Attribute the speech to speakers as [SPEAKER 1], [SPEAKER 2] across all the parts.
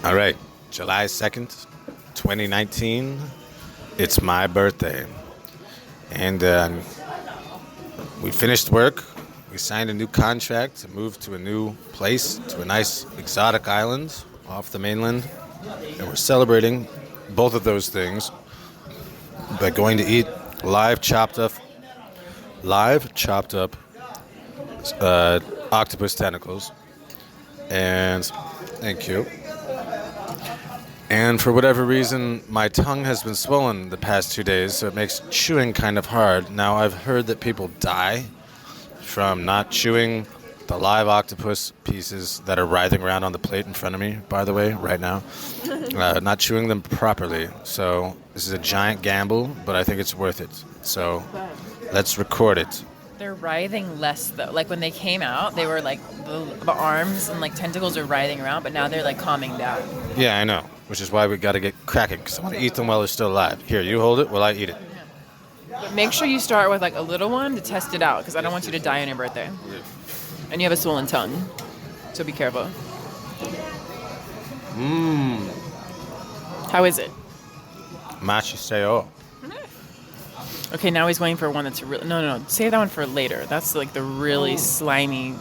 [SPEAKER 1] All right, July 2nd, 2019. It's my birthday. And we finished work. We signed a new contract to move to a new place, to a nice exotic island off the mainland. And we're celebrating both of those things by going to eat live chopped up, octopus tentacles. And thank you. And for whatever reason, my tongue has been swollen the past 2 days, so it makes chewing kind of hard. Now, I've heard that people die from not chewing the live octopus pieces that are writhing around on the plate in front of me, by the way, right now. Not chewing them properly. So this is a giant gamble, but I think it's worth it. So let's record it.
[SPEAKER 2] They're writhing less, though. Like, when they came out, they were, like, the arms and, like, tentacles are writhing around, but now they're, like, calming down.
[SPEAKER 1] Yeah, I know, which is why we got to get cracking, because I want to eat them while they're still alive. Here, you hold it while I eat it.
[SPEAKER 2] But make sure you start with, like, a little one to test it out, because I don't want you to die on your birthday. And you have a swollen tongue, so be careful. How is it?
[SPEAKER 1] Machiseo.
[SPEAKER 2] Okay, now he's waiting for one that's really... No. Save that one for later. That's, like, the really slimy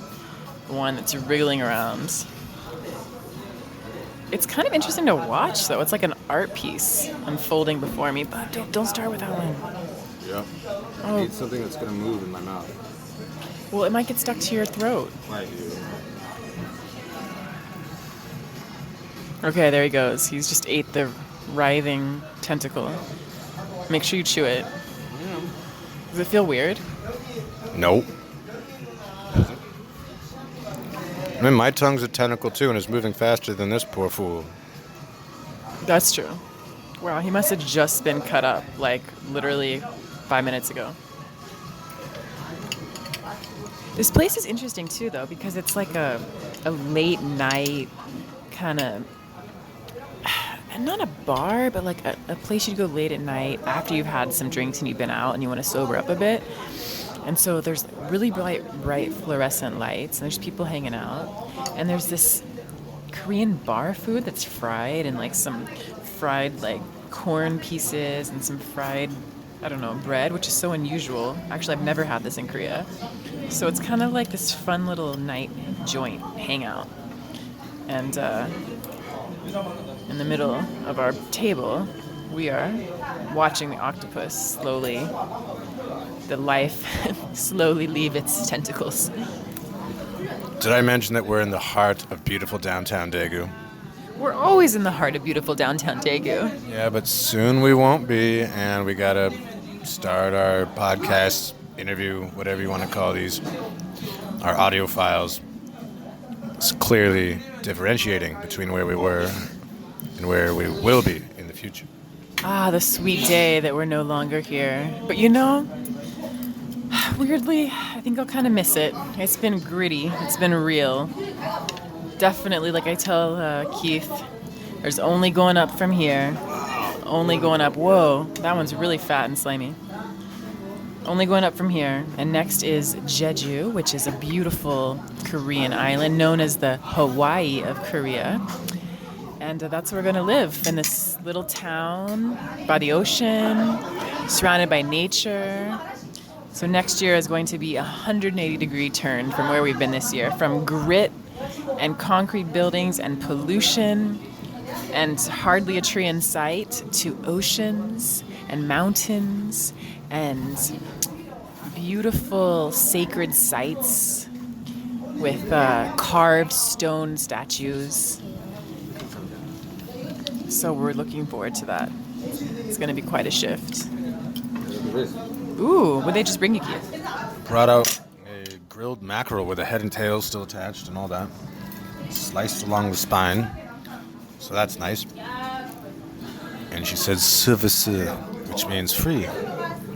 [SPEAKER 2] one that's wriggling around. It's kind of interesting to watch, though. It's like an art piece unfolding before me. But don't start with that one.
[SPEAKER 1] Yeah.
[SPEAKER 2] Oh.
[SPEAKER 1] I need something that's going to move in my mouth.
[SPEAKER 2] Well, it might get stuck to your throat.
[SPEAKER 1] Might do.
[SPEAKER 2] Okay, there he goes. He's just ate the writhing tentacle. Make sure you chew it. Does it feel weird?
[SPEAKER 1] Nope. I mean, my tongue's a tentacle too, and it's moving faster than this poor fool.
[SPEAKER 2] That's true. Wow, he must have just been cut up, like, literally 5 minutes ago. This place is interesting too, though, because it's like a late night kind of... Not a bar, but like a place you'd go late at night after you've had some drinks and you've been out and you want to sober up a bit. And so there's really bright fluorescent lights, and there's people hanging out. And there's this Korean bar food that's fried, and like some fried like corn pieces and some fried, I don't know, bread, which is so unusual. Actually, I've never had this in Korea. So it's kind of like this fun little night joint hangout. And in the middle of our table, we are watching the octopus the life slowly leave its tentacles.
[SPEAKER 1] Did I mention that we're in the heart of beautiful downtown Daegu?
[SPEAKER 2] We're always in the heart of beautiful downtown Daegu.
[SPEAKER 1] Yeah, but soon we won't be, and we gotta start our podcast, interview, whatever you want to call these, our audio files. It's clearly differentiating between where we were and where we will be in the future.
[SPEAKER 2] Ah, the sweet day that we're no longer here. But you know, weirdly, I think I'll kind of miss it. It's been gritty. It's been real. Definitely, like I tell Keith, there's only going up from here. Only going up. Whoa, that one's really fat and slimy. Only going up from here. And next is Jeju, which is a beautiful Korean island known as the Hawaii of Korea. And that's where we're going to live, in this little town by the ocean, surrounded by nature. So next year is going to be a 180-degree turn from where we've been this year, from grit and concrete buildings and pollution and hardly a tree in sight to oceans and mountains and beautiful sacred sites with carved stone statues. So we're looking forward to that. It's going to be quite a shift. Ooh, would they just bring you, Keith?
[SPEAKER 1] Brought out a grilled mackerel with a head and tail still attached and all that. Sliced along the spine. So that's nice. And she said service, which means free.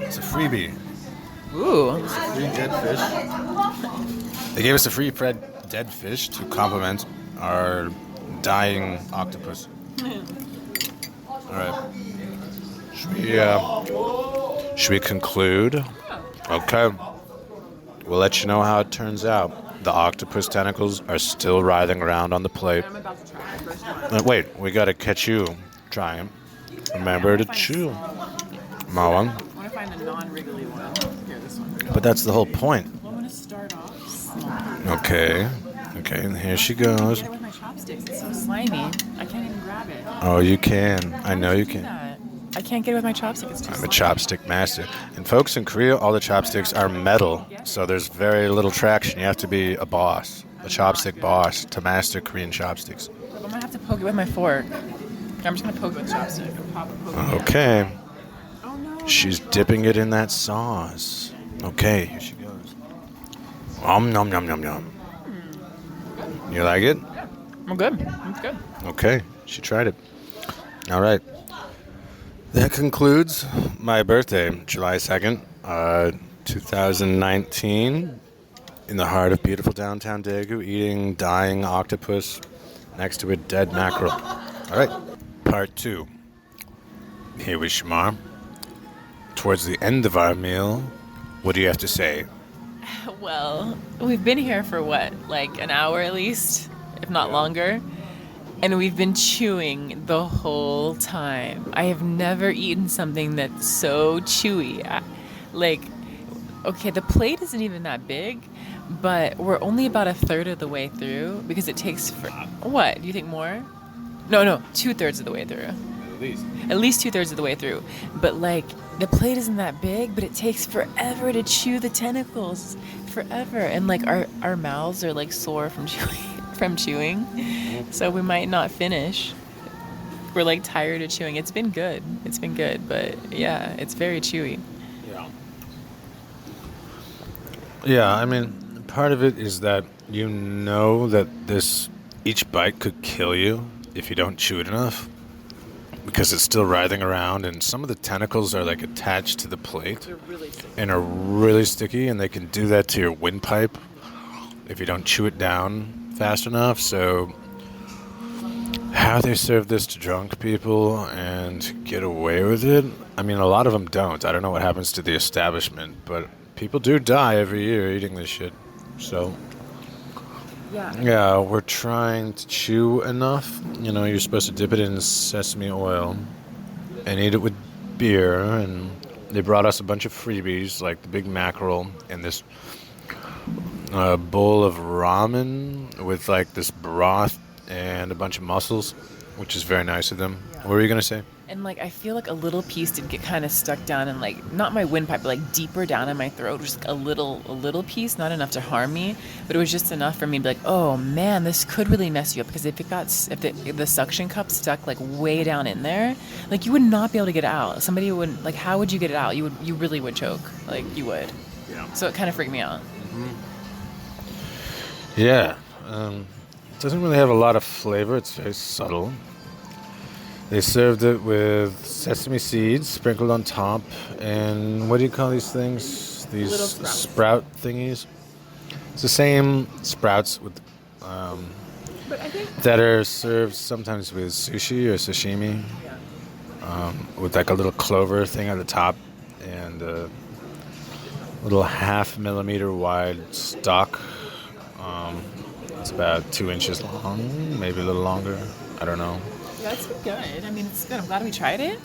[SPEAKER 1] It's a freebie.
[SPEAKER 2] Ooh.
[SPEAKER 1] It's a free dead fish. They gave us a free dead fish to complement our dying octopus. All right. Should we conclude? Okay. We'll let you know how it turns out. the octopus tentacles are still writhing around on the plate.
[SPEAKER 2] I'm about to try the first one.
[SPEAKER 1] Wait, we gotta catch you trying. Remember to chew. One.
[SPEAKER 2] I want to find the non-wriggly one. Here, this one.
[SPEAKER 1] But that's the whole point.
[SPEAKER 2] Well, I'm going to start off small.
[SPEAKER 1] Okay, and here she goes.
[SPEAKER 2] Get it with my chopsticks. It's so slimy. I can't even grab it.
[SPEAKER 1] Oh, you can. I know you can.
[SPEAKER 2] I can't get it with my chopsticks. It's too
[SPEAKER 1] I'm a
[SPEAKER 2] slimy.
[SPEAKER 1] chopstick master. And folks, in Korea, all the chopsticks are metal, so there's very little traction. You have to be a boss, a chopstick boss, to master Korean chopsticks.
[SPEAKER 2] I'm going to have to poke it with my fork. I'm just going to poke it with chopstick. Poke it.
[SPEAKER 1] Okay.
[SPEAKER 2] Oh, no.
[SPEAKER 1] She's dipping it in that sauce. Okay, here she goes. Nom nom nom nom nom. You like it?
[SPEAKER 2] Yeah, I'm good. It's good.
[SPEAKER 1] Okay, she tried it. All right. That concludes my birthday, July 2nd, 2019, in the heart of beautiful downtown Daegu, eating dying octopus next to a dead mackerel. All right, part 2. Here with Shamar. Towards the end of our meal, what do you have to say?
[SPEAKER 2] Well, we've been here for what, like an hour at least, if not longer. And we've been chewing the whole time. I have never eaten something that's so chewy. Okay, the plate isn't even that big, but we're only about a third of the way through because it takes what? Do you think more? No, 2/3 of the way through. At least 2/3 of the way through. But like, the plate isn't that big, but it takes forever to chew the tentacles. Forever. And like our mouths are like sore from chewing. So we might not finish. We're like tired of chewing. It's been good, but yeah, it's very chewy.
[SPEAKER 1] Yeah, I mean, part of it is that you know that each bite could kill you if you don't chew it enough, because it's still writhing around, and some of the tentacles are like attached to the plate.
[SPEAKER 2] They're really sticky.
[SPEAKER 1] And are really sticky, and they can do that to your windpipe if you don't chew it down fast enough. So how they serve this to drunk people and get away with it, I mean, a lot of them don't. I don't know what happens to the establishment, but people do die every year eating this shit. So yeah, we're trying to chew enough. You know, you're supposed to dip it in sesame oil and eat it with beer. And they brought us a bunch of freebies, like the big mackerel and this bowl of ramen with like this broth and a bunch of mussels, which is very nice of them. Yeah. What were you gonna say?
[SPEAKER 2] And like, I feel like a little piece did get kind of stuck down in like, not my windpipe, but like deeper down in my throat, just like a little piece, not enough to harm me, but it was just enough for me to be like, oh man, this could really mess you up, because if the suction cup stuck like way down in there, like you would not be able to get it out. Somebody wouldn't, like, how would you get it out? You really would choke, like you would. Yeah. So it kind of freaked me out.
[SPEAKER 1] Mm-hmm. Yeah. It doesn't really have a lot of flavor. It's very subtle. They served it with sesame seeds sprinkled on top, and what do you call these things? These
[SPEAKER 2] little sprouts.
[SPEAKER 1] Sprout thingies. It's the same sprouts with
[SPEAKER 2] but I think
[SPEAKER 1] that are served sometimes with sushi or sashimi, with like a little clover thing at the top and a little 0.5 millimeter wide stalk. It's about 2 inches long, maybe a little longer. I don't know.
[SPEAKER 2] yeah, it's been good. I mean, it's good. I'm glad we tried it.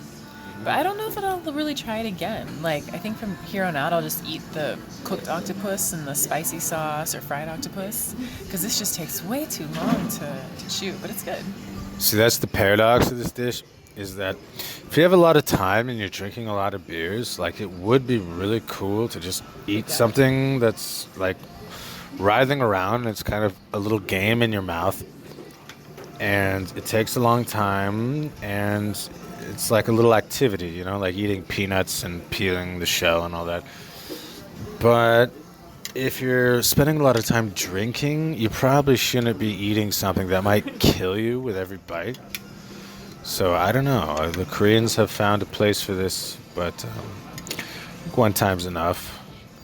[SPEAKER 2] But I don't know if I'll really try it again. Like, I think from here on out, I'll just eat the cooked octopus and the spicy sauce or fried octopus, because this just takes way too long to chew, but it's good.
[SPEAKER 1] See, that's the paradox of this dish, is that if you have a lot of time and you're drinking a lot of beers, like, it would be really cool to just eat something that's, like, writhing around, and it's kind of a little game in your mouth. And it takes a long time, and it's like a little activity, you know, like eating peanuts and peeling the shell and all that. But if you're spending a lot of time drinking, you probably shouldn't be eating something that might kill you with every bite. So I don't know. The Koreans have found a place for this, but one time's enough.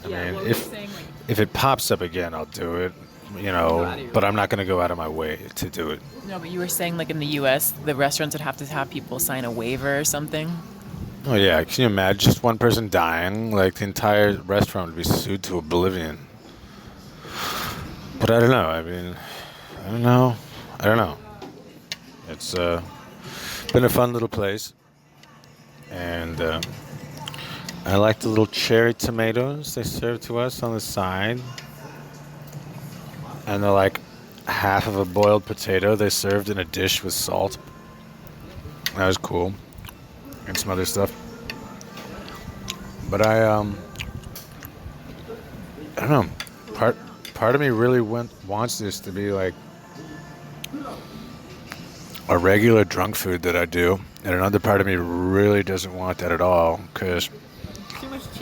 [SPEAKER 1] I mean, if it pops up again, I'll do it. You know, but I'm not going to go out of my way to do it.
[SPEAKER 2] No, but you were saying, like, in the U.S., the restaurants would have to have people sign a waiver or something?
[SPEAKER 1] Oh, yeah. Can you imagine just one person dying? Like, the entire restaurant would be sued to oblivion. But I don't know. I mean, I don't know. I don't know. It's been a fun little place. And I like the little cherry tomatoes they serve to us on the side. And they're like half of a boiled potato they served in a dish with salt. That was cool. And some other stuff. But I don't know. Part of me really wants this to be like a regular drunk food that I do, and another part of me really doesn't want that at all because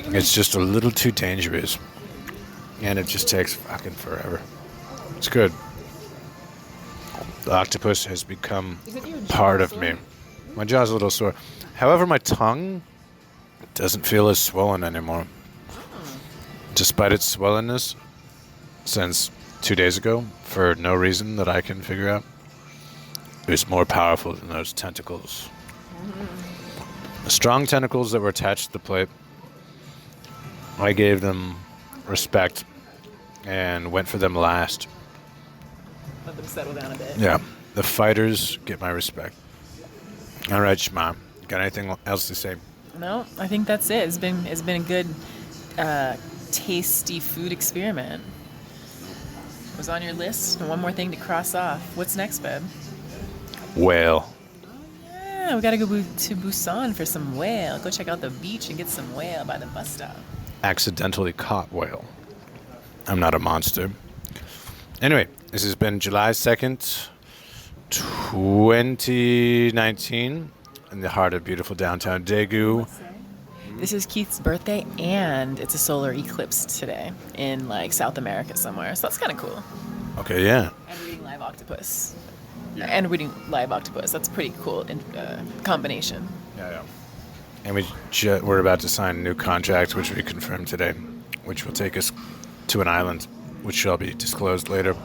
[SPEAKER 1] it's just a little too dangerous, and it just takes fucking forever. It's good. The octopus has become part of me. My jaw's a little sore. However, my tongue doesn't feel as swollen anymore. Despite its swollenness since 2 days ago, for no reason that I can figure out, it's more powerful than those tentacles. The strong tentacles that were attached to the plate, I gave them respect and went for them last.
[SPEAKER 2] Let them settle down a bit.
[SPEAKER 1] Yeah, the fighters get my respect. All right, Shamar, got anything else to say?
[SPEAKER 2] No, I think that's it. It's been a good, tasty food experiment. It was on your list. And one more thing to cross off. What's next, babe?
[SPEAKER 1] Whale.
[SPEAKER 2] Yeah, we gotta go to Busan for some whale. Go check out the beach and get some whale by the bus stop.
[SPEAKER 1] Accidentally caught whale. I'm not a monster. Anyway, this has been July 2nd, 2019, in the heart of beautiful downtown Daegu.
[SPEAKER 2] This is Keith's birthday, and it's a solar eclipse today in like South America somewhere. So that's kind of cool.
[SPEAKER 1] Okay, yeah.
[SPEAKER 2] And reading live octopus. Yeah. And reading live octopus. That's a pretty cool combination.
[SPEAKER 1] Yeah. And we're about to sign a new contract, which we confirmed today, which will take us to an island, which shall be disclosed later.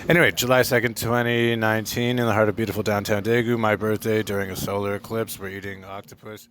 [SPEAKER 1] Anyway, July 2nd, 2019, in the heart of beautiful downtown Daegu, my birthday during a solar eclipse. We're eating octopus.